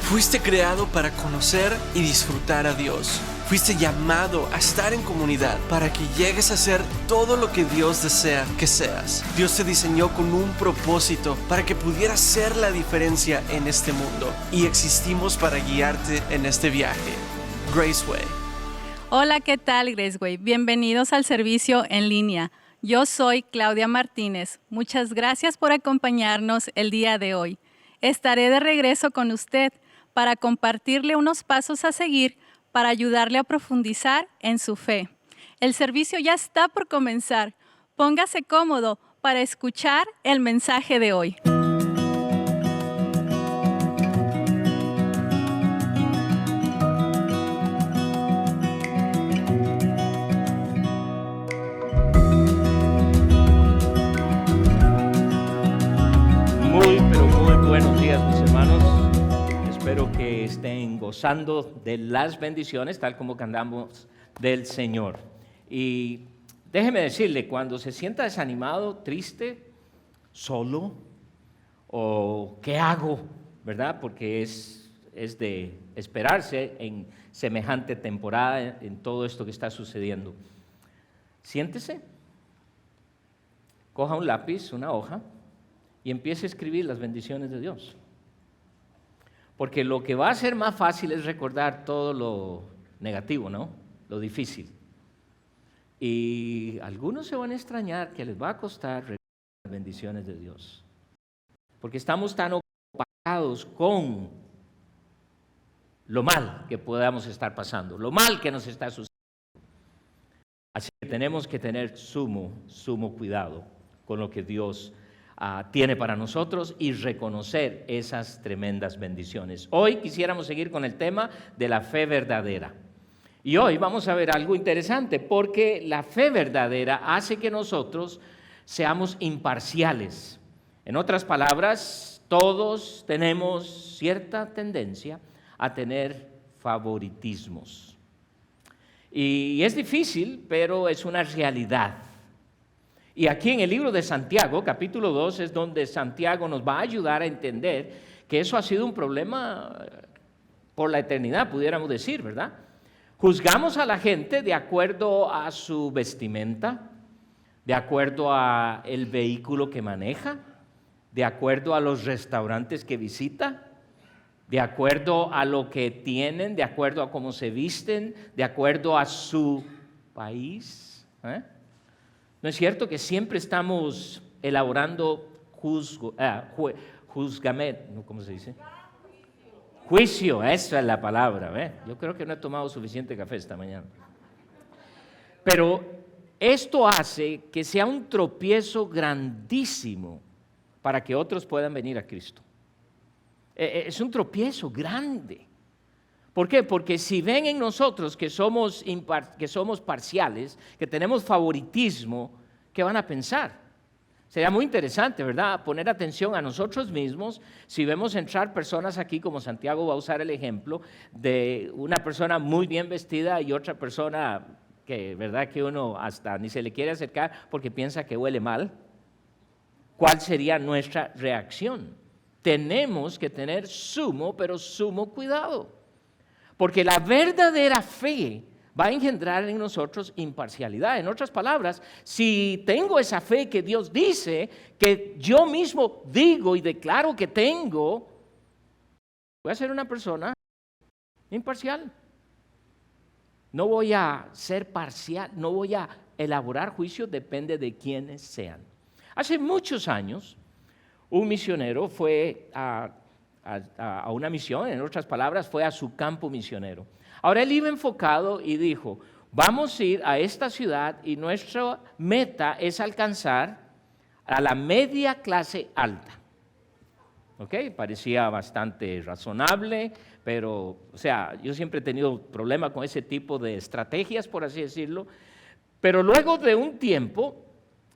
Fuiste creado para conocer y disfrutar a Dios. Fuiste llamado a estar en comunidad para que llegues a ser todo lo que Dios desea que seas. Dios te diseñó con un propósito para que pudieras ser la diferencia en este mundo, y existimos para guiarte en este viaje. Graceway. Hola, ¿qué tal, Graceway? Bienvenidos al servicio en línea. Yo soy Claudia Martínez. Muchas gracias por acompañarnos el día de hoy. Estaré de regreso con usted para compartirle unos pasos a seguir para ayudarle a profundizar en su fe. El servicio ya está por comenzar. Póngase cómodo para escuchar el mensaje de hoy. Muy buenos días, mis hermanos. Espero que estén gozando de las bendiciones, tal como cantamos del Señor. Y déjeme decirle, cuando se sienta desanimado, triste, solo, o ¿qué hago? ¿Verdad? Porque es de esperarse en semejante temporada, en todo esto que está sucediendo. Siéntese, coja un lápiz, una hoja, y empiece a escribir las bendiciones de Dios. Porque lo que va a ser más fácil es recordar todo lo negativo, ¿no? Lo difícil. Y algunos se van a extrañar que les va a costar recordar las bendiciones de Dios. Porque estamos tan ocupados con lo mal que podamos estar pasando, lo mal que nos está sucediendo. Así que tenemos que tener sumo cuidado con lo que Dios tiene para nosotros y reconocer esas tremendas bendiciones. Hoy quisiéramos seguir con el tema de la fe verdadera. Y hoy vamos a ver algo interesante, porque la fe verdadera hace que nosotros seamos imparciales. En otras palabras, todos tenemos cierta tendencia a tener favoritismos. Y es difícil, pero es una realidad. Y aquí en el libro de Santiago, capítulo 2, es donde Santiago nos va a ayudar a entender que eso ha sido un problema por la eternidad, pudiéramos decir, ¿verdad? Juzgamos a la gente de acuerdo a su vestimenta, de acuerdo a el vehículo que maneja, de acuerdo a los restaurantes que visita, de acuerdo a lo que tienen, de acuerdo a cómo se visten, de acuerdo a su país, ¿No es cierto que siempre estamos elaborando ¿cómo se dice? Juicio, esa es la palabra. Yo creo que no he tomado suficiente café esta mañana. Pero esto hace que sea un tropiezo grandísimo para que otros puedan venir a Cristo. Es un tropiezo grande. ¿Por qué? Porque si ven en nosotros que somos parciales, que tenemos favoritismo, ¿qué van a pensar? Sería muy interesante, ¿verdad?, poner atención a nosotros mismos si vemos entrar personas aquí, como Santiago va a usar el ejemplo, de una persona muy bien vestida y otra persona que, ¿verdad?, que uno hasta ni se le quiere acercar porque piensa que huele mal. ¿Cuál sería nuestra reacción? Tenemos que tener sumo cuidado. Porque la verdadera fe va a engendrar en nosotros imparcialidad. En otras palabras, si tengo esa fe que Dios dice, que yo mismo digo y declaro que tengo, voy a ser una persona imparcial. No voy a ser parcial, no voy a elaborar juicio, depende de quiénes sean. Hace muchos años, un misionero fue a una misión, en otras palabras, fue a su campo misionero. Ahora él iba enfocado y dijo, vamos a ir a esta ciudad y nuestra meta es alcanzar a la media clase alta. ¿Ok? Parecía bastante razonable, pero, yo siempre he tenido problema con ese tipo de estrategias, por así decirlo. Pero luego de un tiempo,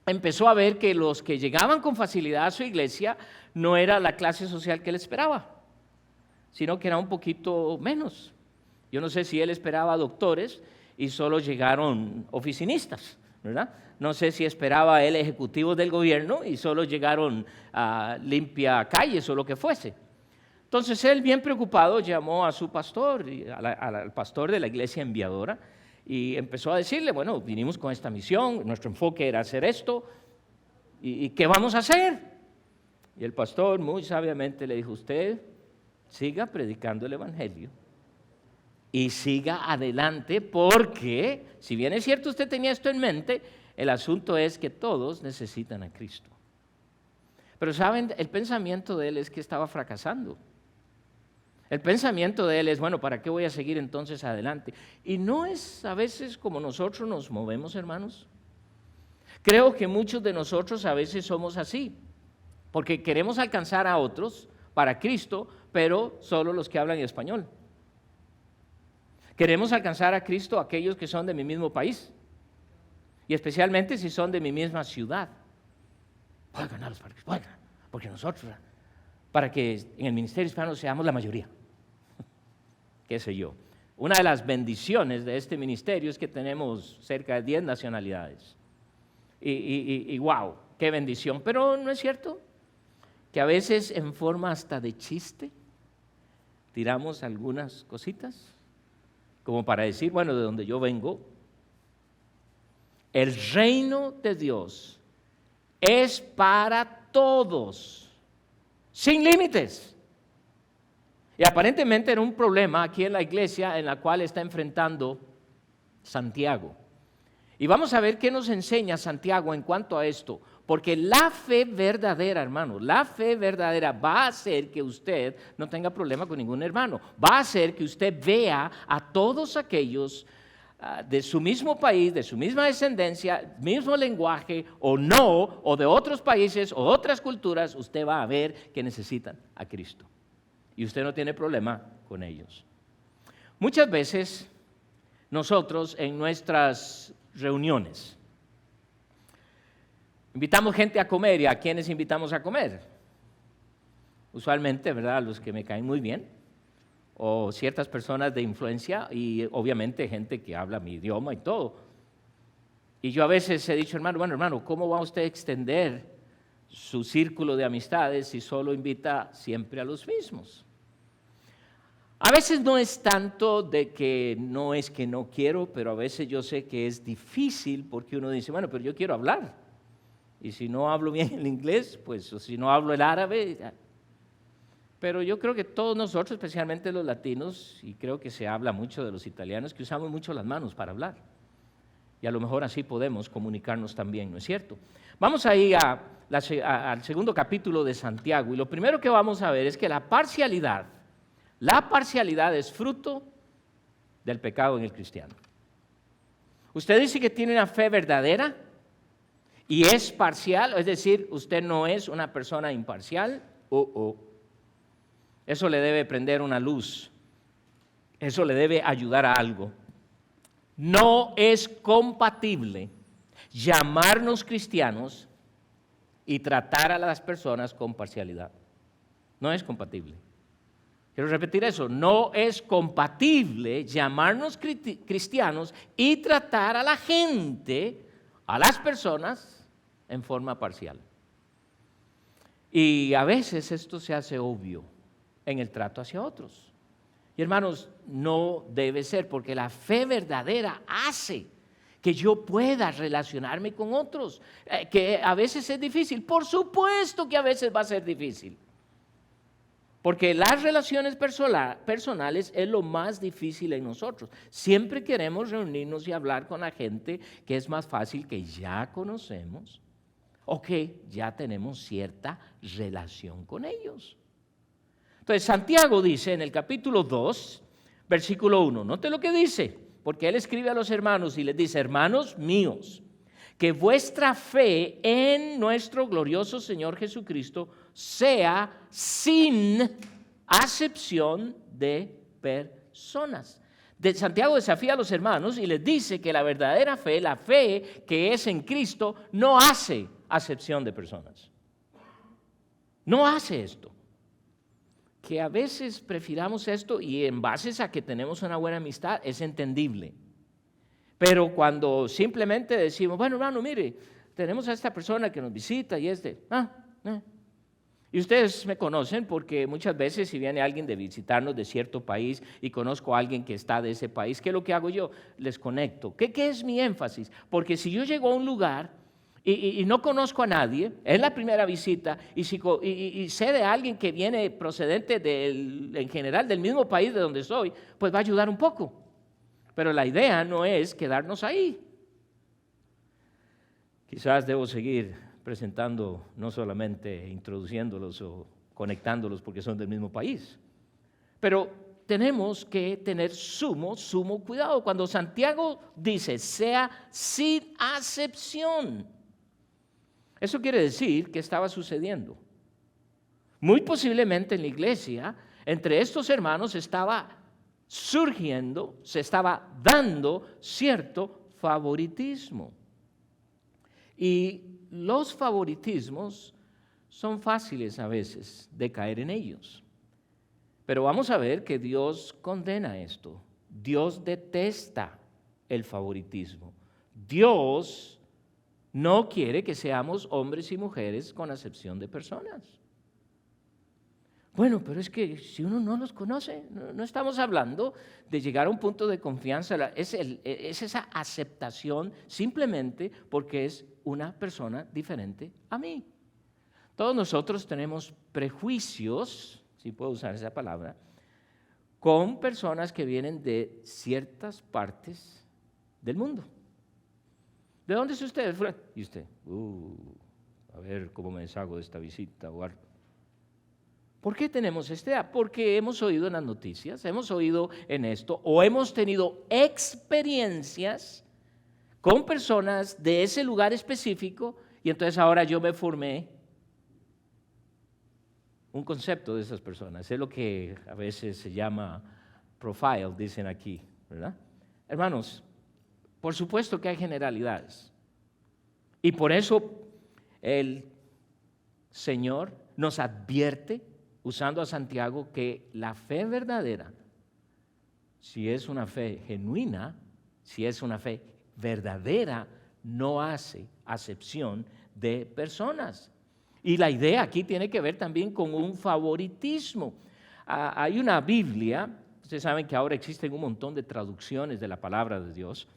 empezó a ver que los que llegaban con facilidad a su iglesia no era la clase social que él esperaba, sino que era un poquito menos. Yo no sé si él esperaba doctores y solo llegaron oficinistas, ¿verdad? No sé si esperaba él ejecutivos del gobierno y solo llegaron a limpia calles o lo que fuese. Entonces él, bien preocupado, llamó a su pastor, al pastor de la iglesia enviadora, y empezó a decirle, bueno, vinimos con esta misión, nuestro enfoque era hacer esto, ¿y qué vamos a hacer? Y el pastor muy sabiamente le dijo, usted siga predicando el evangelio y siga adelante, porque si bien es cierto usted tenía esto en mente, el asunto es que todos necesitan a Cristo. Pero saben, el pensamiento de él es que estaba fracasando. El pensamiento de él es, bueno, ¿para qué voy a seguir entonces adelante? Y no es a veces como nosotros nos movemos, hermanos. Creo que muchos de nosotros a veces somos así, porque queremos alcanzar a otros para Cristo, pero solo los que hablan español. Queremos alcanzar a Cristo a aquellos que son de mi mismo país, y especialmente si son de mi misma ciudad. Voy a ganarlos para Cristo, porque nosotros, para que en el ministerio hispano seamos la mayoría. Qué sé yo. Una de las bendiciones de este ministerio es que tenemos cerca de 10 nacionalidades. Y wow, qué bendición. Pero ¿no es cierto que a veces en forma hasta de chiste tiramos algunas cositas? Como para decir, bueno, de donde yo vengo, el reino de Dios es para todos, sin límites. Y aparentemente era un problema aquí en la iglesia en la cual está enfrentando Santiago. Y vamos a ver qué nos enseña Santiago en cuanto a esto. Porque la fe verdadera, hermano, la fe verdadera va a hacer que usted no tenga problema con ningún hermano. Va a hacer que usted vea a todos aquellos de su mismo país, de su misma descendencia, mismo lenguaje o no, o de otros países o otras culturas, usted va a ver que necesitan a Cristo. Y usted no tiene problema con ellos. Muchas veces nosotros en nuestras reuniones invitamos gente a comer. ¿Y a quiénes invitamos a comer? Usualmente, ¿verdad?, a los que me caen muy bien, o ciertas personas de influencia, y obviamente gente que habla mi idioma y todo. Y yo a veces he dicho, hermano, ¿cómo va usted a extender su círculo de amistades si solo invita siempre a los mismos? A veces no es tanto de que no quiero, pero a veces yo sé que es difícil porque uno dice, bueno, pero yo quiero hablar. Y si no hablo bien el inglés, pues, o si no hablo el árabe. Pero yo creo que todos nosotros, especialmente los latinos, y creo que se habla mucho de los italianos, que usamos mucho las manos para hablar. Y a lo mejor así podemos comunicarnos también, ¿no es cierto? Vamos a ir al segundo capítulo de Santiago, y lo primero que vamos a ver es que la parcialidad es fruto del pecado en el cristiano. Usted dice que tiene una fe verdadera y es parcial, es decir, usted no es una persona imparcial. Eso le debe prender una luz, eso le debe ayudar a algo. No es compatible llamarnos cristianos y tratar a las personas con parcialidad. No es compatible. Quiero repetir eso, no es compatible llamarnos cristianos y tratar a la gente, a las personas, en forma parcial. Y a veces esto se hace obvio en el trato hacia otros. Y hermanos, no debe ser, porque la fe verdadera hace que yo pueda relacionarme con otros, que a veces es difícil. Por supuesto que a veces va a ser difícil. Porque las relaciones personales es lo más difícil en nosotros. Siempre queremos reunirnos y hablar con la gente que es más fácil, que ya conocemos o que ya tenemos cierta relación con ellos. Entonces Santiago dice en el capítulo 2, versículo 1, note lo que dice, porque él escribe a los hermanos y les dice, hermanos míos, que vuestra fe en nuestro glorioso Señor Jesucristo sea sin acepción de personas. Santiago desafía a los hermanos y les dice que la verdadera fe, la fe que es en Cristo, no hace acepción de personas. No hace esto. Que a veces prefiramos esto y en base a que tenemos una buena amistad es entendible. Pero cuando simplemente decimos, bueno, hermano, mire, tenemos a esta persona que nos visita y Y ustedes me conocen porque muchas veces si viene alguien de visitarnos de cierto país y conozco a alguien que está de ese país, ¿qué es lo que hago yo? Les conecto. ¿Qué es mi énfasis? Porque si yo llego a un lugar y no conozco a nadie, es la primera visita, y sé de alguien que viene procedente en general del mismo país de donde soy, pues va a ayudar un poco. Pero la idea no es quedarnos ahí. Quizás debo seguir presentando, no solamente introduciéndolos o conectándolos porque son del mismo país. Pero tenemos que tener sumo cuidado. Cuando Santiago dice, sea sin acepción, eso quiere decir que estaba sucediendo. Muy posiblemente en la iglesia, entre estos hermanos estaba surgiendo, se estaba dando cierto favoritismo. Y los favoritismos son fáciles a veces de caer en ellos. Pero vamos a ver que Dios condena esto. Dios detesta el favoritismo. Dios no quiere que seamos hombres y mujeres con acepción de personas. Bueno, pero es que si uno no los conoce, no estamos hablando de llegar a un punto de confianza, es esa aceptación simplemente porque es una persona diferente a mí. Todos nosotros tenemos prejuicios, si puedo usar esa palabra, con personas que vienen de ciertas partes del mundo. ¿De dónde es usted? Y usted, a ver cómo me deshago de esta visita o algo. ¿Por qué tenemos esta edad? Porque hemos oído en las noticias, hemos oído en esto, o hemos tenido experiencias con personas de ese lugar específico, y entonces ahora yo me formé un concepto de esas personas. Es lo que a veces se llama profile, dicen aquí, ¿verdad? Hermanos, por supuesto que hay generalidades. Y por eso el Señor nos advierte, usando a Santiago, que la fe verdadera, si es una fe genuina, si es una fe verdadera, no hace acepción de personas. Y la idea aquí tiene que ver también con un favoritismo. Hay una Biblia, ustedes saben que ahora existen un montón de traducciones de la palabra de Dios,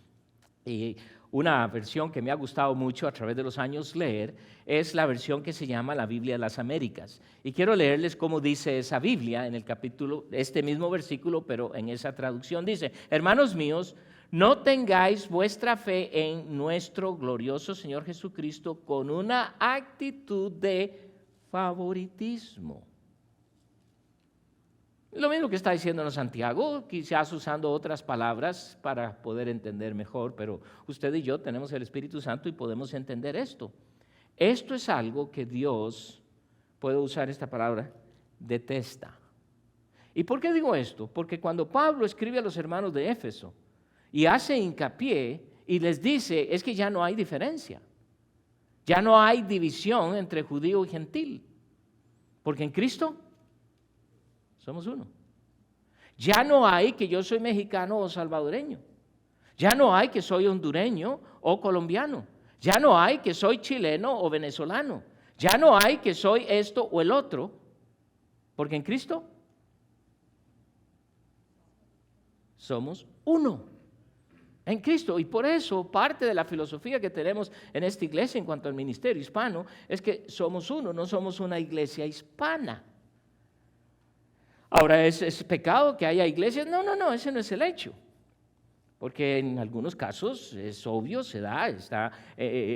y una versión que me ha gustado mucho a través de los años leer es la versión que se llama la Biblia de las Américas. Y quiero leerles cómo dice esa Biblia en el capítulo, este mismo versículo, pero en esa traducción dice: hermanos míos, no tengáis vuestra fe en nuestro glorioso Señor Jesucristo con una actitud de favoritismo. Lo mismo que está diciéndonos Santiago, quizás usando otras palabras para poder entender mejor, pero usted y yo tenemos el Espíritu Santo y podemos entender esto. Esto es algo que Dios, puedo usar esta palabra, detesta. ¿Y por qué digo esto? Porque cuando Pablo escribe a los hermanos de Éfeso y hace hincapié y les dice, es que ya no hay diferencia, ya no hay división entre judío y gentil, porque en Cristo somos uno. Ya no hay que yo soy mexicano o salvadoreño. Ya no hay que soy hondureño o colombiano. Ya no hay que soy chileno o venezolano. Ya no hay que soy esto o el otro. Porque en Cristo somos uno. En Cristo. Y por eso parte de la filosofía que tenemos en esta iglesia en cuanto al ministerio hispano es que somos uno, no somos una iglesia hispana. Ahora, ¿es pecado que haya iglesias? No, ese no es el hecho. Porque en algunos casos es obvio,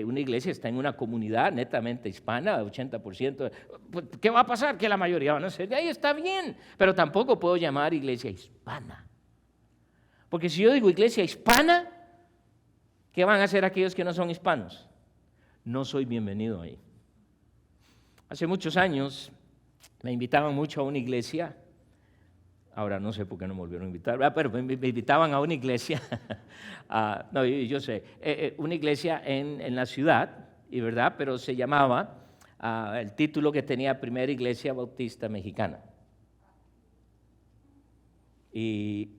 una iglesia está en una comunidad netamente hispana, 80%. ¿Qué va a pasar? Que la mayoría van a ser de ahí, está bien. Pero tampoco puedo llamar iglesia hispana. Porque si yo digo iglesia hispana, ¿qué van a hacer aquellos que no son hispanos? No soy bienvenido ahí. Hace muchos años me invitaban mucho a una iglesia. Ahora no sé por qué no me volvieron a invitar, pero me invitaban a una iglesia, yo sé, una iglesia en la ciudad, y verdad, pero se llamaba, el título que tenía, Primera Iglesia Bautista Mexicana. Y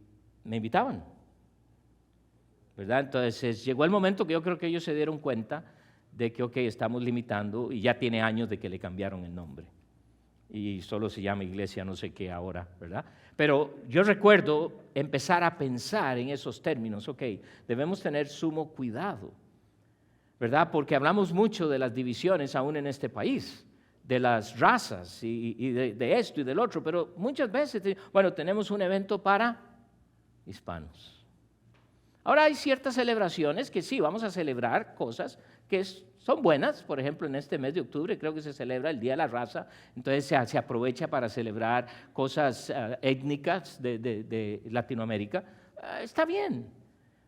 me invitaban, ¿verdad? Entonces llegó el momento que yo creo que ellos se dieron cuenta de que, estamos limitando, y ya tiene años de que le cambiaron el nombre. y solo se llama iglesia no sé qué ahora, ¿verdad? Pero yo recuerdo empezar a pensar en esos términos. Ok, debemos tener sumo cuidado, ¿verdad? Porque hablamos mucho de las divisiones aún en este país, de las razas y de esto y del otro, pero muchas veces, bueno, tenemos un evento para hispanos. Ahora hay ciertas celebraciones que sí, vamos a celebrar cosas que son buenas. Por ejemplo, en este mes de octubre creo que se celebra el Día de la Raza, entonces se aprovecha para celebrar cosas étnicas de Latinoamérica. Está bien,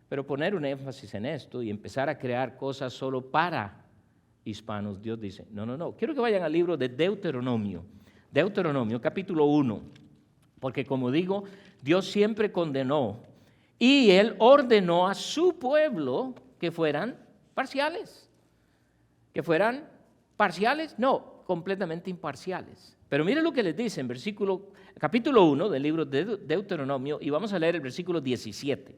pero poner un énfasis en esto y empezar a crear cosas solo para hispanos, Dios dice, no. Quiero que vayan al libro de Deuteronomio, capítulo 1, porque como digo, Dios siempre condenó y Él ordenó a su pueblo que fueran parciales. No, completamente imparciales. Pero mire lo que les dice en capítulo 1 del libro de Deuteronomio, y vamos a leer el versículo 17.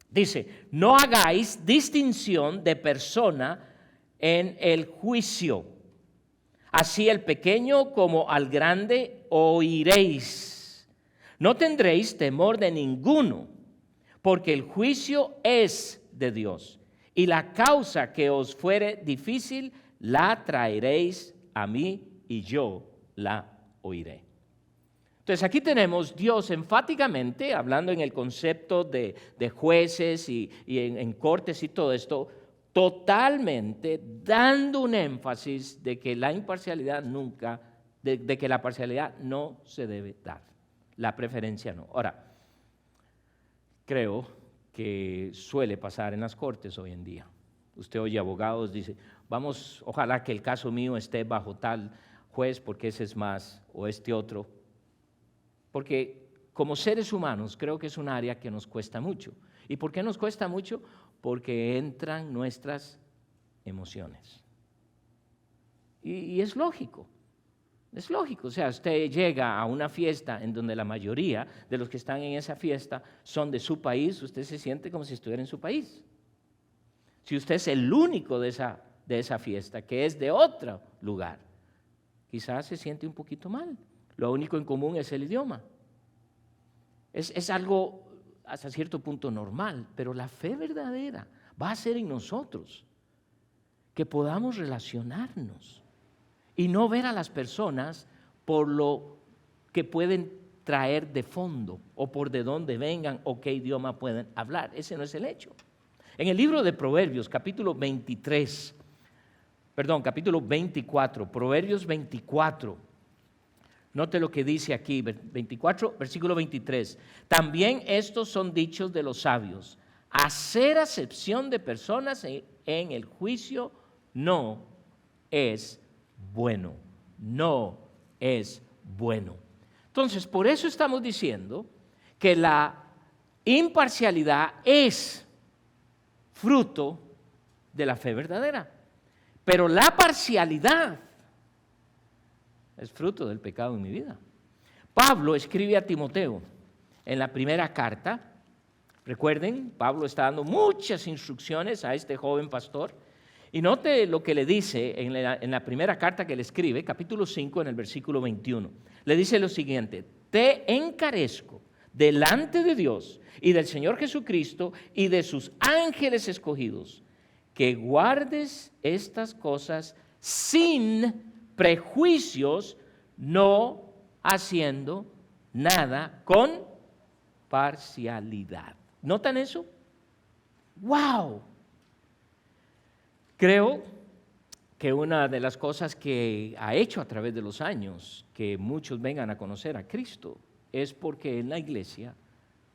Dice, no hagáis distinción de persona en el juicio. Así el pequeño como al grande oiréis. No tendréis temor de ninguno, porque el juicio es de Dios. Y la causa que os fuere difícil, la traeréis a mí y yo la oiré. Entonces aquí tenemos Dios enfáticamente hablando en el concepto de jueces y en cortes y todo esto, totalmente dando un énfasis de que la imparcialidad de que la parcialidad no se debe dar, la preferencia no. Ahora, creo que suele pasar en las cortes hoy en día. Usted oye abogados, dice, ojalá que el caso mío esté bajo tal juez porque ese es más, o este otro. Porque como seres humanos creo que es un área que nos cuesta mucho. ¿Y por qué nos cuesta mucho? Porque entran nuestras emociones. Y es lógico. Es lógico, o sea, usted llega a una fiesta en donde la mayoría de los que están en esa fiesta son de su país, usted se siente como si estuviera en su país. Si usted es el único de esa fiesta, que es de otro lugar, quizás se siente un poquito mal. Lo único en común es el idioma. Es algo hasta cierto punto normal, pero la fe verdadera va a ser en nosotros, que podamos relacionarnos y no ver a las personas por lo que pueden traer de fondo o por de dónde vengan o qué idioma pueden hablar. Ese no es el hecho. En el libro de Proverbios, capítulo 24, Proverbios 24, note lo que dice aquí, 24, versículo 23. También estos son dichos de los sabios: hacer acepción de personas en el juicio no es bueno, no es bueno. Entonces, por eso estamos diciendo que la imparcialidad es fruto de la fe verdadera, pero la parcialidad es fruto del pecado en mi vida. Pablo escribe a Timoteo en la primera carta. Recuerden, Pablo está dando muchas instrucciones a este joven pastor. Y note lo que le dice en la primera carta que le escribe, capítulo 5, en el versículo 21. Le dice lo siguiente: te encarezco delante de Dios y del Señor Jesucristo y de sus ángeles escogidos, que guardes estas cosas sin prejuicios, no haciendo nada con parcialidad. ¿Notan eso? ¡Wow! Creo que una de las cosas que ha hecho a través de los años que muchos vengan a conocer a Cristo es porque en la iglesia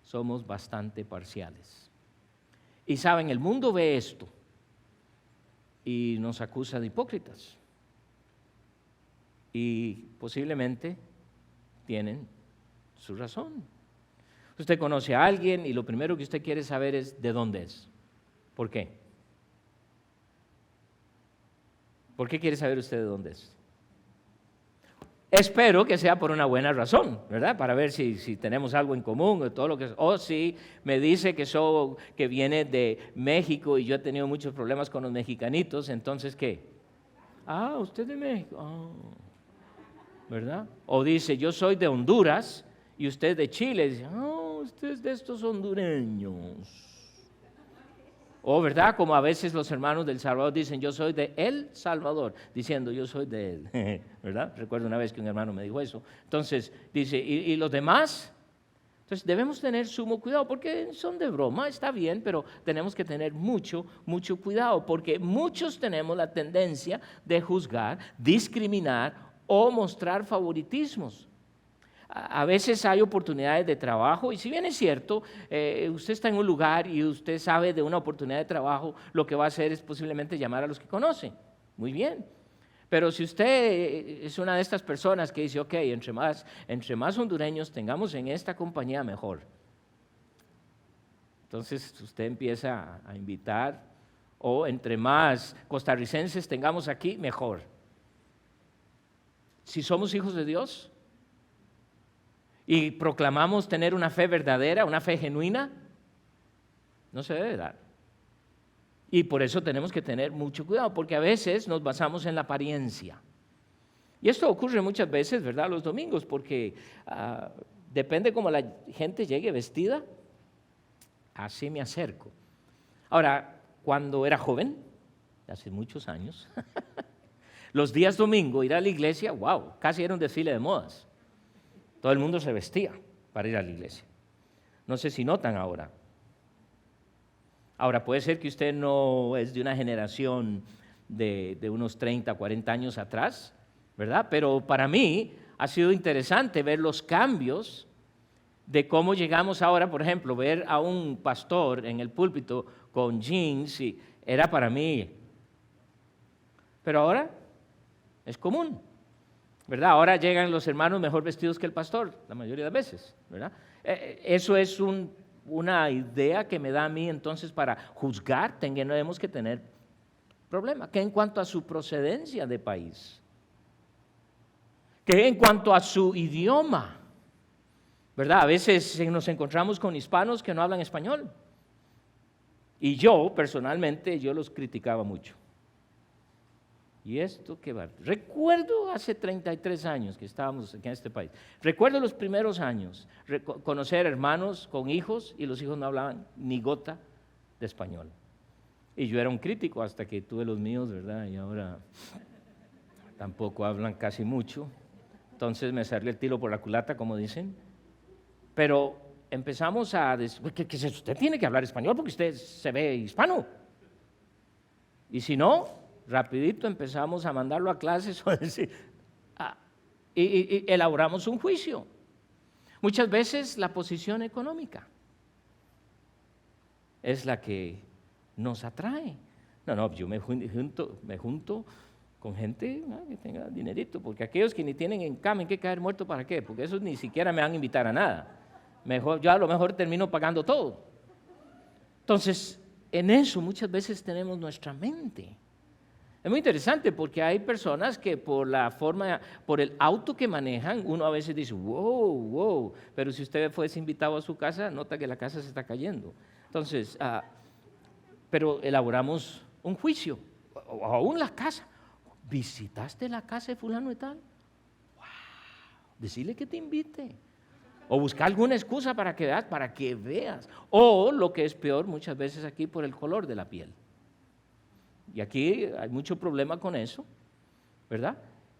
somos bastante parciales. Y saben, el mundo ve esto y nos acusa de hipócritas. Y posiblemente tienen su razón. Usted conoce a alguien y lo primero que usted quiere saber es de dónde es. ¿Por qué? ¿Por qué quiere saber usted de dónde es? Espero que sea por una buena razón, ¿verdad? Para ver si tenemos algo en común o todo lo que... O si me dice que viene de México y yo he tenido muchos problemas con los mexicanitos, entonces ¿qué? Ah, usted es de México. Oh. ¿verdad? O dice, yo soy de Honduras y usted de Chile. Dice, oh, usted es de estos hondureños. O, ¿verdad? Como a veces los hermanos del Salvador dicen, yo soy de El Salvador, diciendo, yo soy de él, ¿verdad? Recuerdo una vez que un hermano me dijo eso. Entonces, dice, ¿y los demás? Entonces, debemos tener sumo cuidado, porque son de broma, está bien, pero tenemos que tener mucho cuidado, porque muchos tenemos la tendencia de juzgar, discriminar o mostrar favoritismos. A veces hay oportunidades de trabajo y si bien es cierto, usted está en un lugar y usted sabe de una oportunidad de trabajo, lo que va a hacer es posiblemente llamar a los que conoce. Muy bien. Pero si usted es una de estas personas que dice, ok, entre más hondureños tengamos en esta compañía, mejor. Entonces usted empieza a invitar, o entre más costarricenses tengamos aquí, mejor. Si somos hijos de Dios y proclamamos tener una fe verdadera, una fe genuina, no se debe dar. Y por eso tenemos que tener mucho cuidado, porque a veces nos basamos en la apariencia. Y esto ocurre muchas veces, ¿verdad?, los domingos, porque depende cómo la gente llegue vestida, así me acerco. Ahora, cuando era joven, hace muchos años, los días domingo ir a la iglesia, wow, casi era un desfile de modas. Todo el mundo se vestía para ir a la iglesia. No sé si notan ahora. Ahora, puede ser que usted no es de una generación de unos 30, 40 años atrás, ¿verdad? Pero para mí ha sido interesante ver los cambios de cómo llegamos ahora, por ejemplo, ver a un pastor en el púlpito con jeans, y era para mí. Pero ahora es común, ¿verdad? Ahora llegan los hermanos mejor vestidos que el pastor, la mayoría de veces, ¿verdad? Eso es una idea que me da a mí entonces para juzgar, tenemos que tener problema. Que en cuanto a su procedencia de país, que en cuanto a su idioma, ¿verdad? A veces nos encontramos con hispanos que no hablan español. Y yo, personalmente, yo los criticaba mucho. ¿Y esto qué va? Recuerdo hace 33 años que estábamos aquí en este país. Recuerdo los primeros años, conocer hermanos con hijos y los hijos no hablaban ni gota de español. Y yo era un crítico hasta que tuve los míos, ¿verdad? Y ahora tampoco hablan casi mucho. Entonces me salió el tiro por la culata, como dicen. Pero empezamos a decir, ¿qué es eso? Usted tiene que hablar español porque usted se ve hispano. Y si no, rapidito empezamos a mandarlo a clases o decir, y elaboramos un juicio. Muchas veces la posición económica es la que nos atrae. No, yo me junto con gente que tenga dinerito, porque aquellos que ni tienen en qué caer muerto, ¿para qué? Porque esos ni siquiera me van a invitar a nada. Yo a lo mejor termino pagando todo. Entonces, en eso muchas veces tenemos nuestra mente. Es muy interesante porque hay personas que por el auto que manejan, uno a veces dice, wow, pero si usted fuese invitado a su casa, nota que la casa se está cayendo. Entonces, pero elaboramos un juicio, o aún la casa. ¿Visitaste la casa de fulano y tal? Wow, decirle que te invite. O buscar alguna excusa para que veas. O lo que es peor muchas veces aquí, por el color de la piel. Y aquí hay mucho problema con eso, ¿verdad?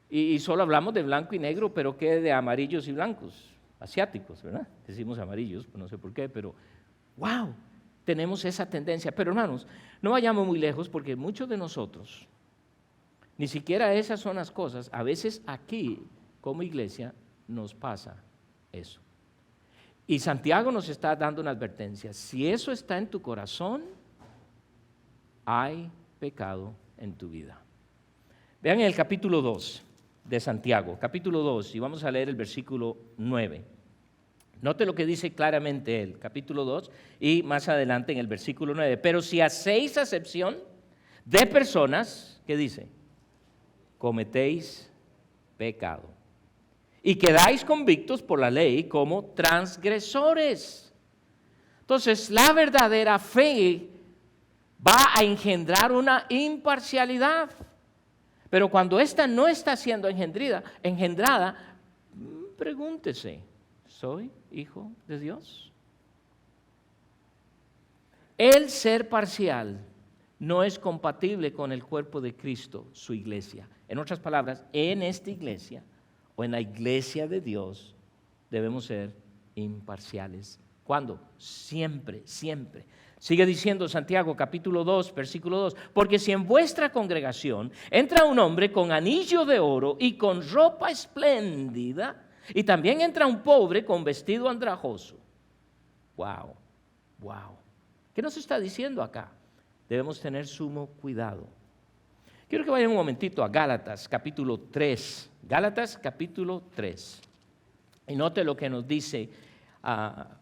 Y solo hablamos de blanco y negro, pero ¿qué de amarillos y blancos? Asiáticos, ¿verdad? Decimos amarillos, pues no sé por qué, pero ¡wow! Tenemos esa tendencia. Pero hermanos, no vayamos muy lejos porque muchos de nosotros, ni siquiera esas son las cosas. A veces aquí, como iglesia, nos pasa eso. Y Santiago nos está dando una advertencia. Si eso está en tu corazón, hay pecado en tu vida. Vean el capítulo 2 de Santiago, capítulo 2, y vamos a leer el versículo 9. Note lo que dice claramente él, capítulo 2, y más adelante en el versículo 9. Pero si hacéis acepción de personas, ¿qué dice? Cometéis pecado. Y quedáis convictos por la ley como transgresores. Entonces, la verdadera fe va a engendrar una imparcialidad. Pero cuando ésta no está siendo engendrada, pregúntese, ¿soy hijo de Dios? El ser parcial no es compatible con el cuerpo de Cristo, su iglesia. En otras palabras, en esta iglesia o en la iglesia de Dios debemos ser imparciales. ¿Cuándo? Siempre, siempre. Sigue diciendo Santiago capítulo 2, versículo 2, porque si en vuestra congregación entra un hombre con anillo de oro y con ropa espléndida, y también entra un pobre con vestido andrajoso. Wow, wow. ¿Qué nos está diciendo acá? Debemos tener sumo cuidado. Quiero que vayan un momentito a Gálatas capítulo 3. Gálatas capítulo 3. Y note lo que nos dice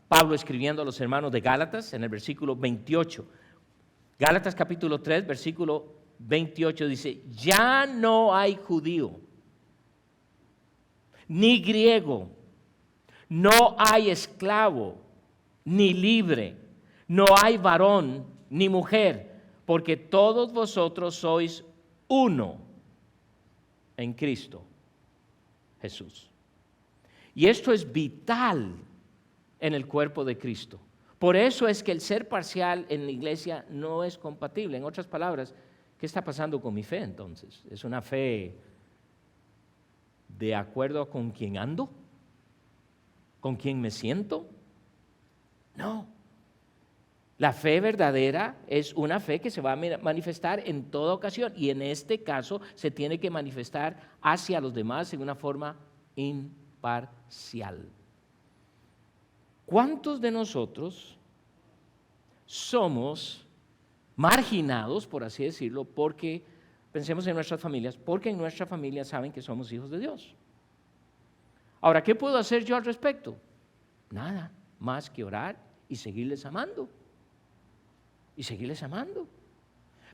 Pablo escribiendo a los hermanos de Gálatas en el versículo 28. Gálatas capítulo 3, versículo 28 dice, ya no hay judío, ni griego, no hay esclavo, ni libre, no hay varón, ni mujer, porque todos vosotros sois uno en Cristo Jesús. Y esto es vital en el cuerpo de Cristo. Por eso es que el ser parcial en la iglesia no es compatible. En otras palabras, ¿qué está pasando con mi fe entonces? ¿Es una fe de acuerdo con quién ando? ¿Con quién me siento? No. La fe verdadera es una fe que se va a manifestar en toda ocasión y en este caso se tiene que manifestar hacia los demás en una forma imparcial. ¿Cuántos de nosotros somos marginados, por así decirlo, porque, pensemos en nuestras familias, porque en nuestra familia saben que somos hijos de Dios? Ahora, ¿qué puedo hacer yo al respecto? Nada más que orar y seguirles amando. Y seguirles amando.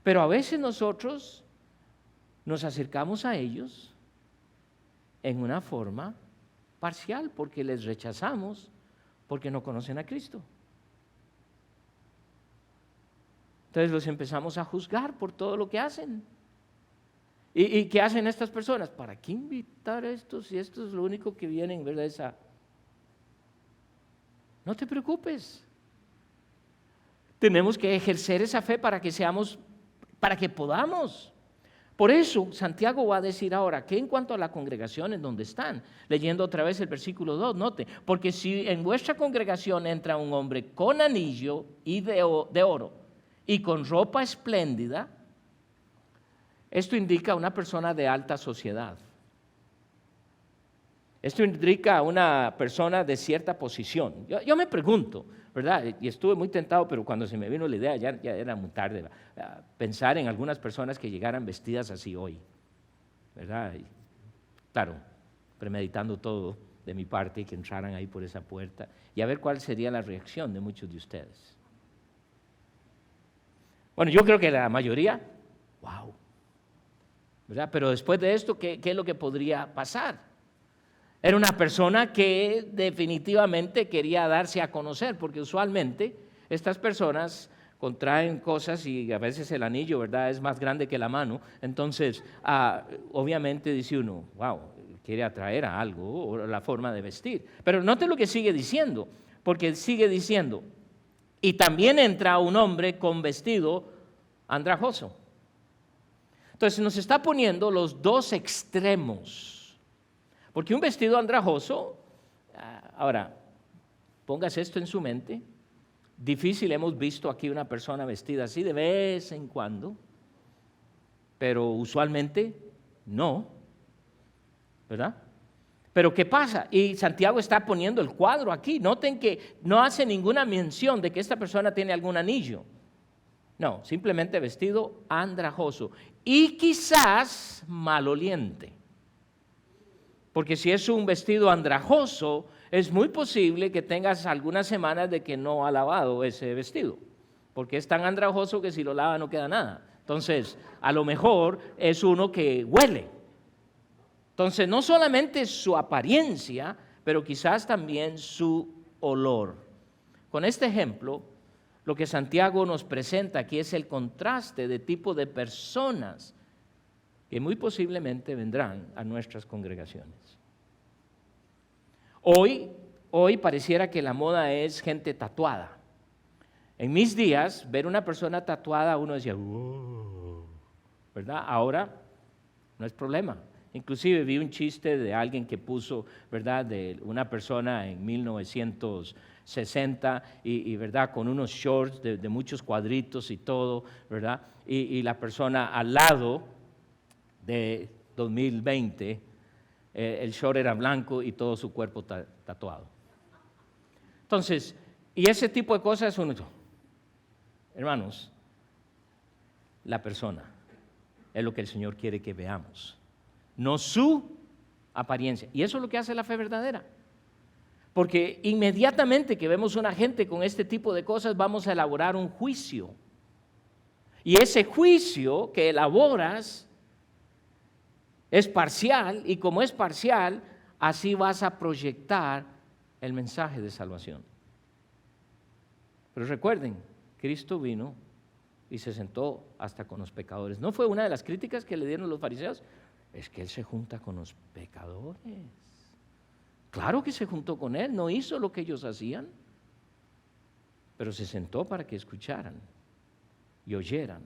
Pero a veces nosotros nos acercamos a ellos en una forma parcial porque les rechazamos porque no conocen a Cristo. Entonces los empezamos a juzgar por todo lo que hacen. ¿Y qué hacen estas personas? ¿Para qué invitar a estos si esto es lo único que vienen, verdad? No te preocupes. Tenemos que ejercer esa fe para que podamos. Por eso Santiago va a decir ahora que en cuanto a la congregación en donde están, leyendo otra vez el versículo 2, note, porque si en vuestra congregación entra un hombre con anillo y de oro y con ropa espléndida, esto indica una persona de alta sociedad. Esto indica a una persona de cierta posición. Yo me pregunto, ¿verdad? Y estuve muy tentado, pero cuando se me vino la idea, ya era muy tarde, pensar en algunas personas que llegaran vestidas así hoy, ¿verdad? Y, claro, premeditando todo de mi parte y que entraran ahí por esa puerta y a ver cuál sería la reacción de muchos de ustedes. Bueno, yo creo que la mayoría, wow, ¿verdad? Pero después de esto, ¿qué es lo que podría pasar? Era una persona que definitivamente quería darse a conocer, porque usualmente estas personas contraen cosas y a veces el anillo, ¿verdad?, es más grande que la mano. Entonces, obviamente dice uno, wow, quiere atraer a algo o la forma de vestir. Pero note lo que sigue diciendo, porque sigue diciendo, y también entra un hombre con vestido andrajoso. Entonces nos está poniendo los dos extremos. Porque un vestido andrajoso, ahora, póngase esto en su mente, difícil hemos visto aquí una persona vestida así de vez en cuando, pero usualmente no, ¿verdad? Pero ¿qué pasa? Y Santiago está poniendo el cuadro aquí, noten que no hace ninguna mención de que esta persona tiene algún anillo, no, simplemente vestido andrajoso y quizás maloliente. Porque si es un vestido andrajoso, es muy posible que tengas algunas semanas de que no ha lavado ese vestido. Porque es tan andrajoso que si lo lava no queda nada. Entonces, a lo mejor es uno que huele. Entonces, no solamente su apariencia, pero quizás también su olor. Con este ejemplo, lo que Santiago nos presenta aquí es el contraste de tipo de personas que muy posiblemente vendrán a nuestras congregaciones. Hoy pareciera que la moda es gente tatuada. En mis días, ver una persona tatuada, uno decía, "Wow", ¿verdad? Ahora no es problema. Inclusive vi un chiste de alguien que puso, ¿verdad?, de una persona en 1960 y ¿verdad?, con unos shorts de muchos cuadritos y todo, ¿verdad? Y la persona al lado de 2020, el short era blanco y todo su cuerpo tatuado. Entonces, y ese tipo de cosas, hermanos, la persona es lo que el Señor quiere que veamos, no su apariencia. Y eso es lo que hace la fe verdadera. Porque inmediatamente que vemos una gente con este tipo de cosas, vamos a elaborar un juicio. Y ese juicio que elaboras es parcial, y como es parcial, así vas a proyectar el mensaje de salvación. Pero recuerden, Cristo vino y se sentó hasta con los pecadores. ¿No fue una de las críticas que le dieron los fariseos? Es que Él se junta con los pecadores. Claro que se juntó con Él, no hizo lo que ellos hacían, pero se sentó para que escucharan y oyeran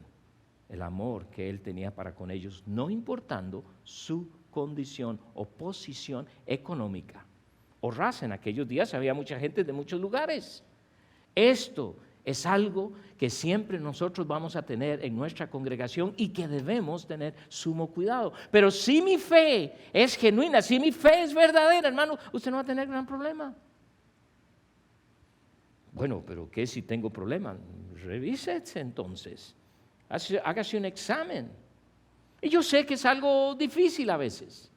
el amor que Él tenía para con ellos, no importando su condición o posición económica o raza. En aquellos días había mucha gente de muchos lugares. Esto es algo que siempre nosotros vamos a tener en nuestra congregación y que debemos tener sumo cuidado. Pero si mi fe es genuina, si mi fe es verdadera, hermano, usted no va a tener gran problema. Bueno, pero ¿qué si tengo problema? Revísese entonces. Hágase un examen. Y yo sé que es algo difícil a veces.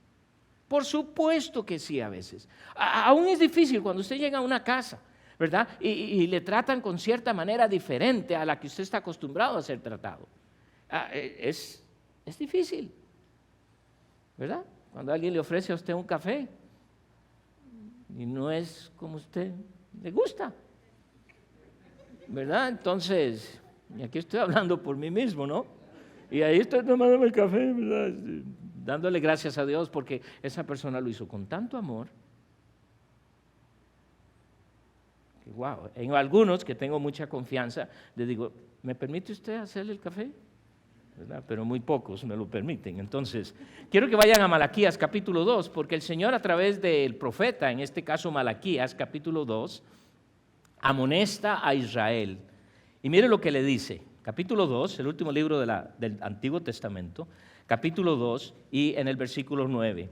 Por supuesto que sí a veces. Aún es difícil cuando usted llega a una casa, ¿verdad? Y le tratan con cierta manera diferente a la que usted está acostumbrado a ser tratado. Es difícil, ¿verdad? Cuando alguien le ofrece a usted un café y no es como usted le gusta, ¿verdad? Entonces, y aquí estoy hablando por mí mismo, ¿no? Y ahí estoy tomándome el café, ¿verdad?, dándole gracias a Dios porque esa persona lo hizo con tanto amor. Que, wow, en algunos que tengo mucha confianza, les digo, ¿me permite usted hacerle el café? ¿Verdad? Pero muy pocos me lo permiten. Entonces, quiero que vayan a Malaquías capítulo 2, porque el Señor a través del profeta, en este caso Malaquías capítulo 2, amonesta a Israel. Y mire lo que le dice, capítulo 2, el último libro del Antiguo Testamento, capítulo 2 y en el versículo 9.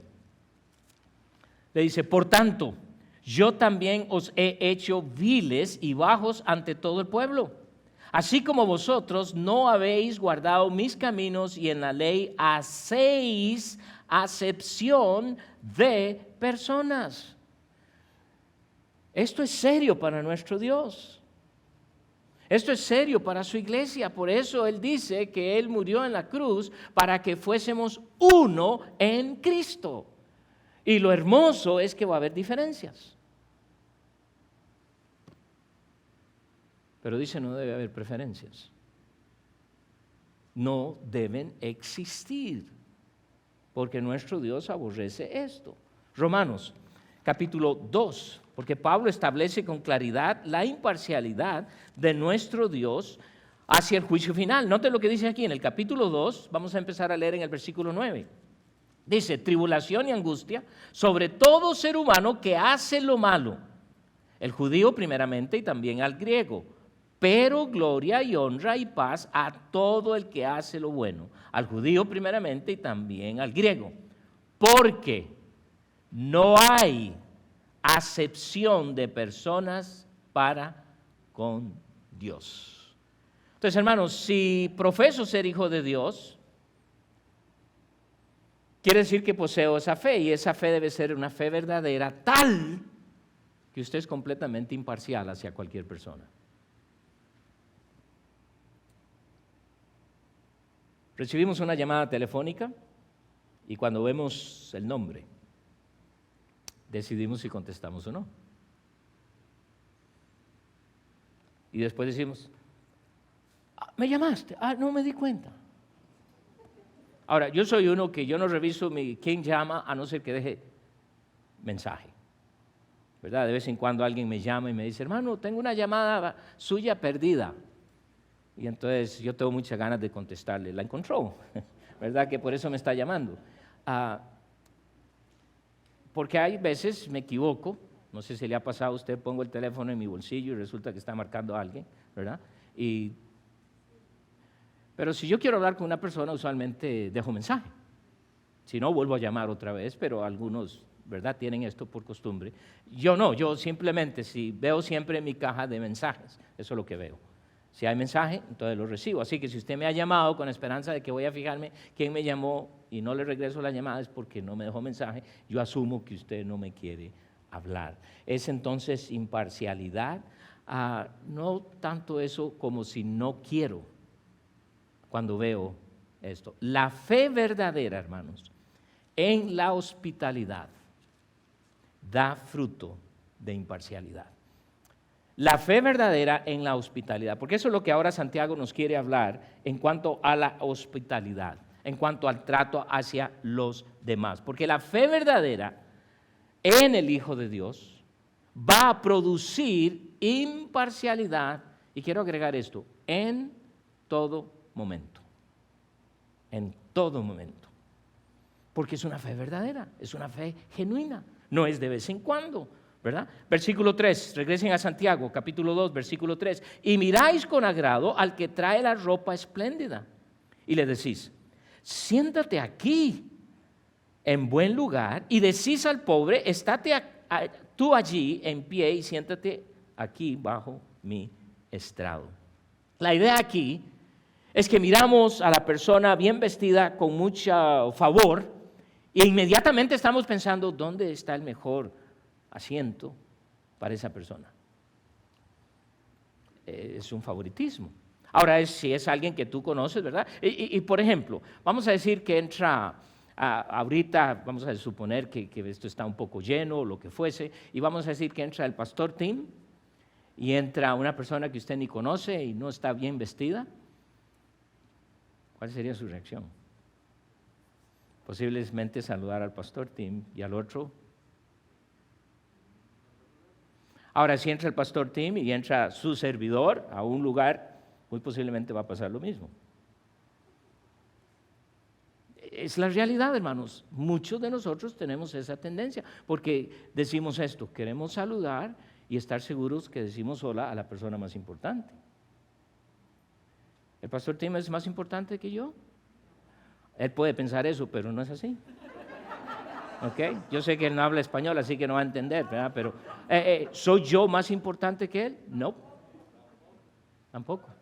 Le dice, por tanto, yo también os he hecho viles y bajos ante todo el pueblo, así como vosotros no habéis guardado mis caminos y en la ley hacéis acepción de personas. Esto es serio para nuestro Dios. Esto es serio para su iglesia. Por eso Él dice que Él murió en la cruz para que fuésemos uno en Cristo. Y lo hermoso es que va a haber diferencias. Pero dice, no debe haber preferencias. No deben existir, porque nuestro Dios aborrece esto. Romanos, capítulo 2, porque Pablo establece con claridad la imparcialidad de nuestro Dios hacia el juicio final. Note lo que dice aquí en el capítulo 2, vamos a empezar a leer en el versículo 9. Dice, tribulación y angustia sobre todo ser humano que hace lo malo, el judío primeramente y también al griego, pero gloria y honra y paz a todo el que hace lo bueno, al judío primeramente y también al griego, porque no hay acepción de personas para con Dios. Entonces, hermanos, si profeso ser hijo de Dios, quiere decir que poseo esa fe, y esa fe debe ser una fe verdadera, tal que usted es completamente imparcial hacia cualquier persona. Recibimos una llamada telefónica y cuando vemos el nombre, decidimos si contestamos o no. Y después decimos, ¿me llamaste? No me di cuenta. Ahora, yo soy uno que yo no reviso quién llama a no ser que deje mensaje, ¿verdad? De vez en cuando alguien me llama y me dice, hermano, tengo una llamada suya perdida. Y entonces yo tengo muchas ganas de contestarle, la encontró, ¿verdad? Que por eso me está llamando. Porque hay veces me equivoco, no sé si le ha pasado a usted, pongo el teléfono en mi bolsillo y resulta que está marcando a alguien, ¿verdad? Pero si yo quiero hablar con una persona, usualmente dejo mensaje. Si no, vuelvo a llamar otra vez, pero algunos, ¿verdad?, tienen esto por costumbre. Yo no, yo simplemente, si veo siempre mi caja de mensajes, eso es lo que veo. Si hay mensaje, entonces lo recibo. Así que si usted me ha llamado con esperanza de que voy a fijarme quién me llamó y no le regreso la llamada es porque no me dejó mensaje, yo asumo que usted no me quiere hablar. Es entonces imparcialidad, no tanto eso como si no quiero cuando veo esto. La fe verdadera, hermanos, en la hospitalidad da fruto de imparcialidad. La fe verdadera en la hospitalidad, porque eso es lo que ahora Santiago nos quiere hablar en cuanto a la hospitalidad, en cuanto al trato hacia los demás. Porque la fe verdadera en el Hijo de Dios va a producir imparcialidad, y quiero agregar esto, en todo momento. En todo momento. Porque es una fe verdadera, es una fe genuina, no es de vez en cuando, ¿verdad? Versículo 3, regresen a Santiago, capítulo 2, versículo 3. Y miráis con agrado al que trae la ropa espléndida. Y le decís, siéntate aquí en buen lugar. Y decís al pobre, estate tú allí en pie y siéntate aquí bajo mi estrado. La idea aquí es que miramos a la persona bien vestida con mucho favor e inmediatamente estamos pensando, ¿dónde está el mejor asiento para esa persona? Es un favoritismo. Ahora, si es alguien que tú conoces, ¿verdad? Y por ejemplo, vamos a decir que entra, ahorita vamos a suponer que esto está un poco lleno o lo que fuese, y vamos a decir que entra el pastor Tim y entra una persona que usted ni conoce y no está bien vestida. ¿Cuál sería su reacción? Posiblemente saludar al pastor Tim y al otro. Ahora, si entra el pastor Tim y entra su servidor a un lugar, muy posiblemente va a pasar lo mismo. Es la realidad, hermanos. Muchos de nosotros tenemos esa tendencia, porque decimos esto, queremos saludar y estar seguros que decimos hola a la persona más importante. ¿El pastor Tim es más importante que yo? Él puede pensar eso, pero no es así. ¿Okay? Yo sé que él no habla español, así que no va a entender, ¿verdad? Pero, ¿soy yo más importante que él? No. Tampoco.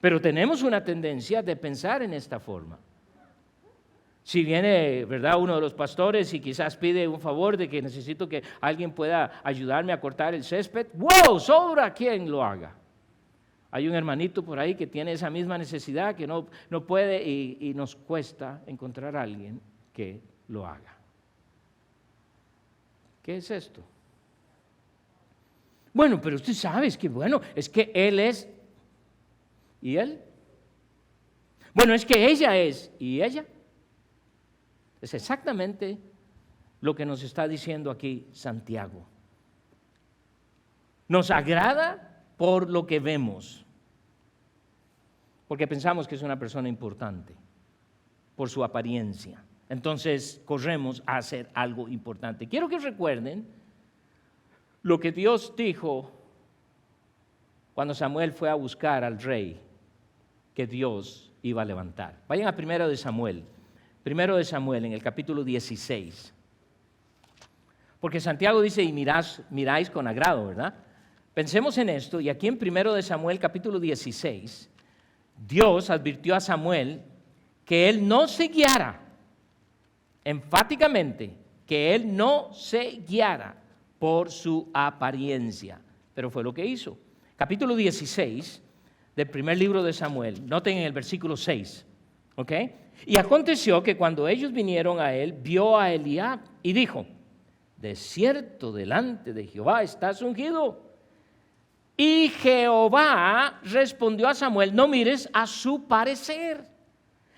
Pero tenemos una tendencia de pensar en esta forma. Si viene, ¿verdad?, uno de los pastores y quizás pide un favor de que necesito que alguien pueda ayudarme a cortar el césped, ¡wow! Sobra quien lo haga. Hay un hermanito por ahí que tiene esa misma necesidad, que no puede y nos cuesta encontrar a alguien que lo haga. ¿Qué es esto? Bueno, pero usted sabe, es que él es, ¿y él? Bueno, es que ella es, ¿y ella? Es exactamente lo que nos está diciendo aquí Santiago. Nos agrada por lo que vemos, porque pensamos que es una persona importante, por su apariencia. Entonces corremos a hacer algo importante. Quiero que recuerden lo que Dios dijo cuando Samuel fue a buscar al rey que Dios iba a levantar. Vayan a Primero de Samuel en el capítulo 16. Porque Santiago dice, y miráis con agrado, ¿verdad? Pensemos en esto, y aquí en 1 de Samuel capítulo 16, Dios advirtió a Samuel que él no se guiara, enfáticamente, que él no se guiara por su apariencia, pero fue lo que hizo. Capítulo 16 del primer libro de Samuel, noten en el versículo 6, ¿ok? Y aconteció que cuando ellos vinieron a él, vio a Eliab y dijo, de cierto delante de Jehová estás ungido. Y Jehová respondió a Samuel, no mires a su parecer.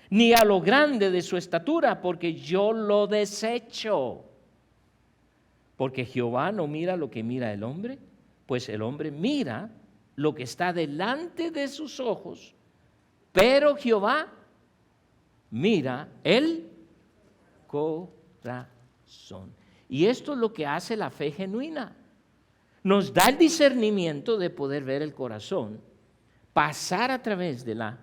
ni a lo grande de su estatura, porque yo lo desecho. Porque Jehová no mira lo que mira el hombre, pues el hombre mira lo que está delante de sus ojos, pero Jehová mira el corazón. Y esto es lo que hace la fe genuina. Nos da el discernimiento de poder ver el corazón, pasar a través de la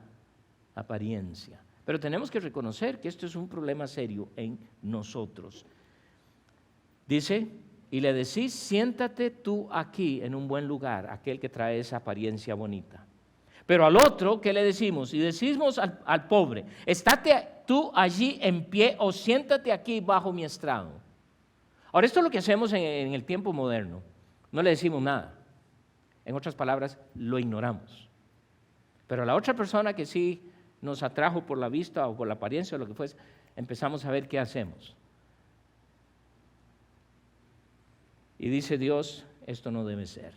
apariencia. Pero tenemos que reconocer que esto es un problema serio en nosotros. Dice, y le decís, siéntate tú aquí en un buen lugar, aquel que trae esa apariencia bonita. Pero al otro, ¿qué le decimos? Y decimos al pobre, estate tú allí en pie o siéntate aquí bajo mi estrado. Ahora, esto es lo que hacemos en el tiempo moderno. No le decimos nada. En otras palabras, lo ignoramos. Pero a la otra persona que sí nos atrajo por la vista o por la apariencia o lo que fuese, empezamos a ver qué hacemos. Y dice Dios, esto no debe ser,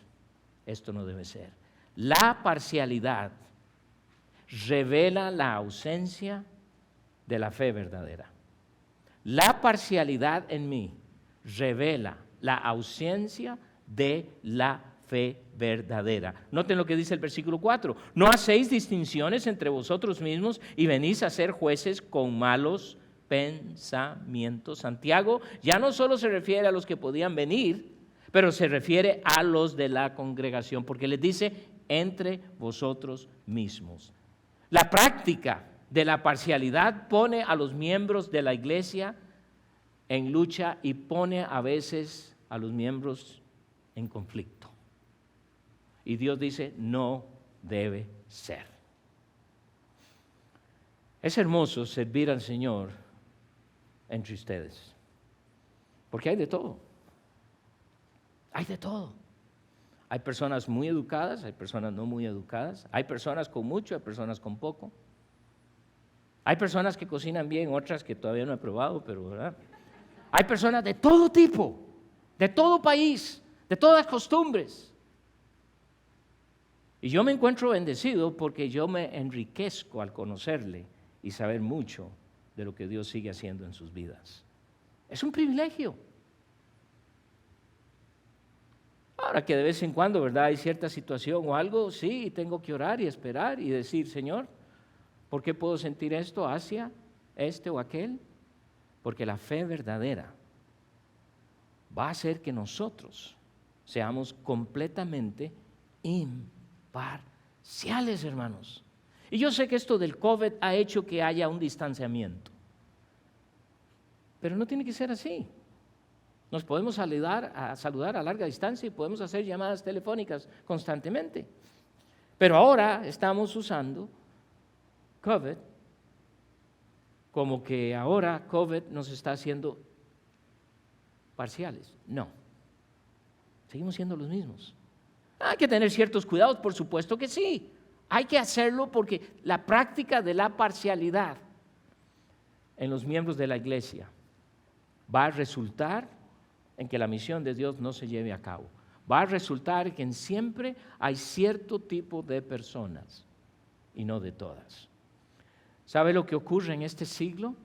esto no debe ser. La parcialidad revela la ausencia de la fe verdadera. La parcialidad en mí revela la ausencia de la fe verdadera. Noten lo que dice el versículo 4. No hacéis distinciones entre vosotros mismos y venís a ser jueces con malos pensamientos. Santiago ya no solo se refiere a los que podían venir, pero se refiere a los de la congregación, porque les dice entre vosotros mismos. La práctica de la parcialidad pone a los miembros de la iglesia en lucha y pone a veces a los miembros en conflicto. Y Dios dice, no debe ser. Es hermoso servir al Señor entre ustedes, porque hay de todo. Hay de todo. Hay personas muy educadas, hay personas no muy educadas, hay personas con mucho, hay personas con poco. Hay personas que cocinan bien, otras que todavía no he probado, pero ¿verdad? Hay personas de todo tipo, de todo país, de todas costumbres. Y yo me encuentro bendecido porque yo me enriquezco al conocerle y saber mucho de lo que Dios sigue haciendo en sus vidas. Es un privilegio. Ahora que de vez en cuando, ¿verdad?, hay cierta situación o algo, sí, tengo que orar y esperar y decir, Señor, ¿por qué puedo sentir esto hacia este o aquel? Porque la fe verdadera va a hacer que nosotros seamos completamente imparciales, hermanos. Y yo sé que esto del COVID ha hecho que haya un distanciamiento, pero no tiene que ser así. Nos podemos saludar a larga distancia y podemos hacer llamadas telefónicas constantemente. Pero ahora estamos usando COVID como que ahora COVID nos está haciendo parciales. No, seguimos siendo los mismos. Hay que tener ciertos cuidados, por supuesto que sí. Hay que hacerlo porque la práctica de la parcialidad en los miembros de la iglesia va a resultar en que la misión de Dios no se lleve a cabo. Va a resultar que siempre hay cierto tipo de personas y no de todas. ¿Sabe lo que ocurre en este siglo?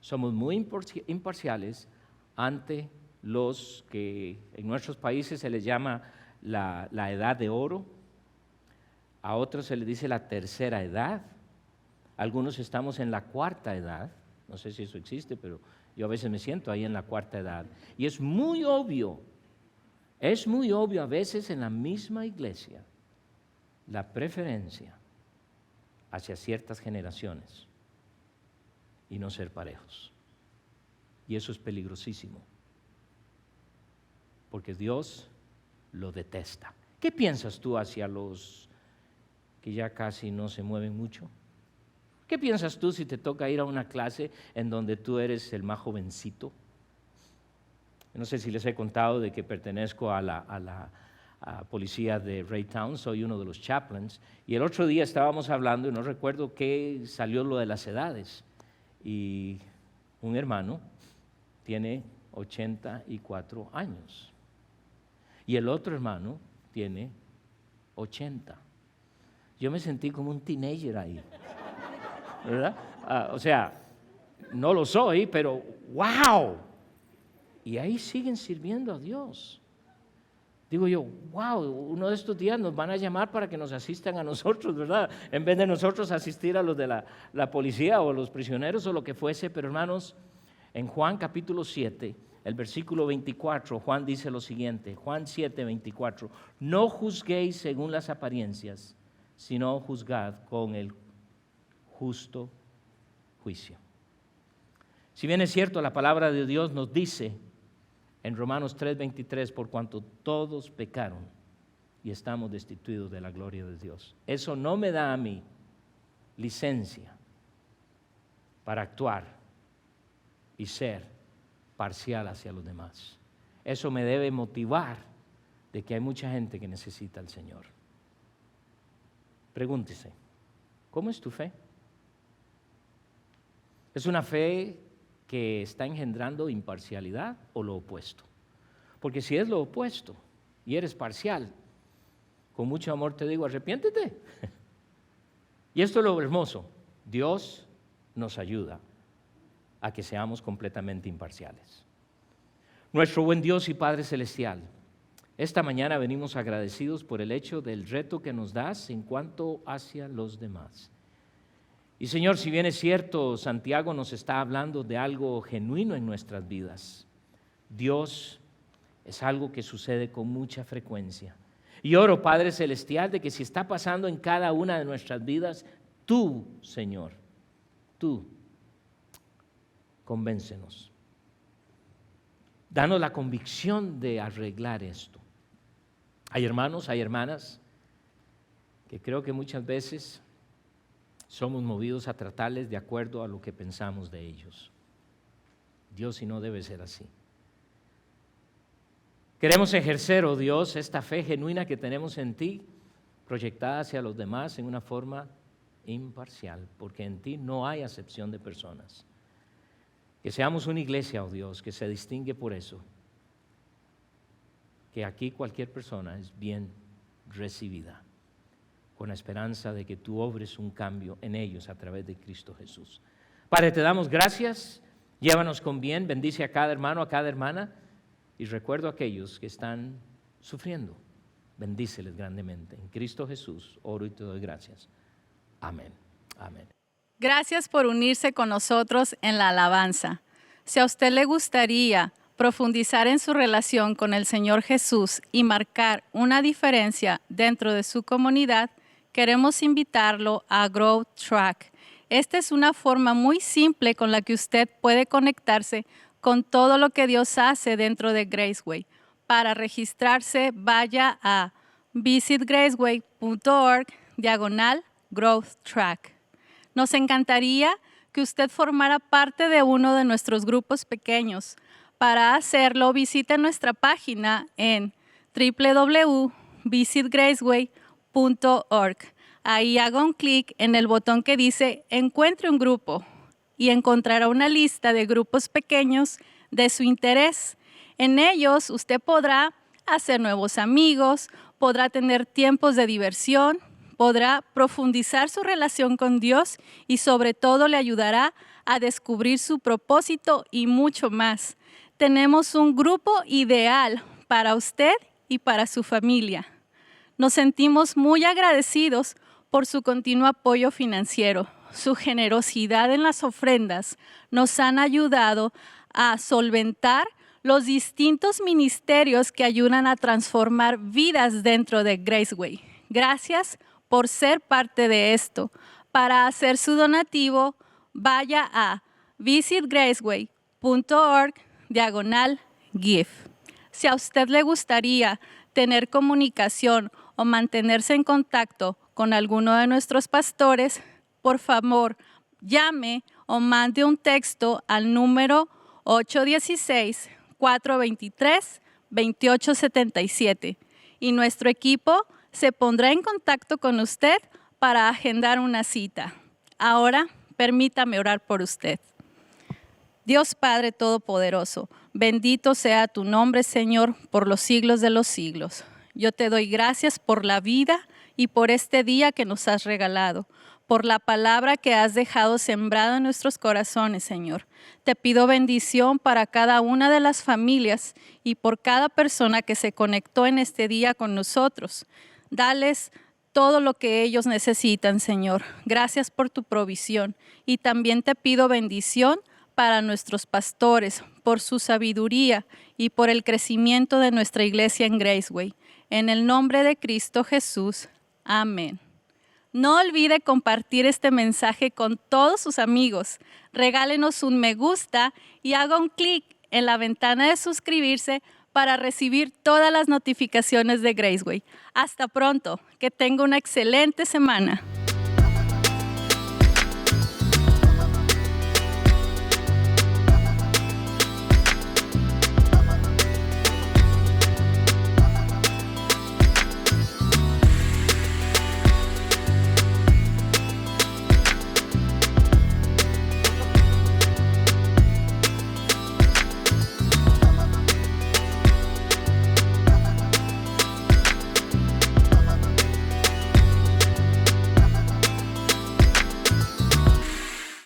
Somos muy imparciales ante los que en nuestros países se les llama la edad de oro, a otros se les dice la tercera edad, algunos estamos en la cuarta edad, no sé si eso existe, pero yo a veces me siento ahí en la cuarta edad. Y es muy obvio a veces en la misma iglesia, la preferencia hacia ciertas generaciones y no ser parejos. Y eso es peligrosísimo, porque Dios lo detesta. ¿Qué piensas tú hacia los que ya casi no se mueven mucho? ¿Qué piensas tú si te toca ir a una clase en donde tú eres el más jovencito? No sé si les he contado de que pertenezco a la policía de Raytown, soy uno de los chaplains, y el otro día estábamos hablando, y no recuerdo qué salió lo de las edades, y un hermano tiene 84 años, y el otro hermano tiene 80. Yo me sentí como un teenager ahí. ¿verdad? O sea, no lo soy, pero ¡wow! Y ahí siguen sirviendo a Dios. Digo yo, wow, uno de estos días nos van a llamar para que nos asistan a nosotros, ¿verdad? En vez de nosotros asistir a los de la policía o los prisioneros o lo que fuese. Pero hermanos, en Juan capítulo 7, el versículo 24, Juan dice lo siguiente, Juan 7, 24, no juzguéis según las apariencias, sino juzgad con el justo juicio. Si bien es cierto, la palabra de Dios nos dice en Romanos 3:23, por cuanto todos pecaron y estamos destituidos de la gloria de Dios. Eso no me da a mí licencia para actuar y ser parcial hacia los demás. Eso me debe motivar de que hay mucha gente que necesita al Señor. Pregúntese, ¿cómo es tu fe? ¿Es una fe que está engendrando imparcialidad o lo opuesto? Porque si es lo opuesto y eres parcial, con mucho amor te digo, arrepiéntete. Y esto es lo hermoso, Dios nos ayuda a que seamos completamente imparciales. Nuestro buen Dios y Padre Celestial, esta mañana venimos agradecidos por el hecho del reto que nos das en cuanto hacia los demás. Y Señor, si bien es cierto, Santiago nos está hablando de algo genuino en nuestras vidas, Dios es algo que sucede con mucha frecuencia. Y oro, Padre Celestial, de que si está pasando en cada una de nuestras vidas, tú, Señor, tú, convéncenos. Danos la convicción de arreglar esto. Hay hermanos, hay hermanas, que creo que muchas veces somos movidos a tratarles de acuerdo a lo que pensamos de ellos. Dios, y no debe ser así. Queremos ejercer, oh Dios, esta fe genuina que tenemos en ti, proyectada hacia los demás en una forma imparcial, porque en ti no hay acepción de personas. Que seamos una iglesia, oh Dios, que se distingue por eso, que aquí cualquier persona es bien recibida, con la esperanza de que tú obres un cambio en ellos a través de Cristo Jesús. Padre, te damos gracias, llévanos con bien, bendice a cada hermano, a cada hermana, y recuerdo a aquellos que están sufriendo, bendíceles grandemente. En Cristo Jesús, oro y te doy gracias. Amén. Amén. Gracias por unirse con nosotros en la alabanza. Si a usted le gustaría profundizar en su relación con el Señor Jesús y marcar una diferencia dentro de su comunidad, queremos invitarlo a Growth Track. Esta es una forma muy simple con la que usted puede conectarse con todo lo que Dios hace dentro de Graceway. Para registrarse, vaya a visitgraceway.org/Growth Track. Nos encantaría que usted formara parte de uno de nuestros grupos pequeños. Para hacerlo, visite nuestra página en www.visitgraceway.org. Ahí haga un clic en el botón que dice Encuentre un grupo y encontrará una lista de grupos pequeños de su interés. En ellos usted podrá hacer nuevos amigos, podrá tener tiempos de diversión, podrá profundizar su relación con Dios y sobre todo le ayudará a descubrir su propósito y mucho más. Tenemos un grupo ideal para usted y para su familia. Nos sentimos muy agradecidos por su continuo apoyo financiero. Su generosidad en las ofrendas nos han ayudado a solventar los distintos ministerios que ayudan a transformar vidas dentro de Graceway. Gracias por ser parte de esto. Para hacer su donativo, vaya a visitgraceway.org/give. Si a usted le gustaría tener comunicación o mantenerse en contacto con alguno de nuestros pastores, por favor, llame o mande un texto al número 816-423-2877 y nuestro equipo se pondrá en contacto con usted para agendar una cita. Ahora, permítame orar por usted. Dios Padre Todopoderoso, bendito sea tu nombre, Señor, por los siglos de los siglos. Yo te doy gracias por la vida y por este día que nos has regalado, por la palabra que has dejado sembrada en nuestros corazones, Señor. Te pido bendición para cada una de las familias y por cada persona que se conectó en este día con nosotros. Dales todo lo que ellos necesitan, Señor. Gracias por tu provisión. Y también te pido bendición para nuestros pastores, por su sabiduría y por el crecimiento de nuestra iglesia en Graceway. En el nombre de Cristo Jesús. Amén. No olvide compartir este mensaje con todos sus amigos. Regálenos un me gusta y haga un clic en la ventana de suscribirse para recibir todas las notificaciones de Graceway. Hasta pronto. Que tenga una excelente semana.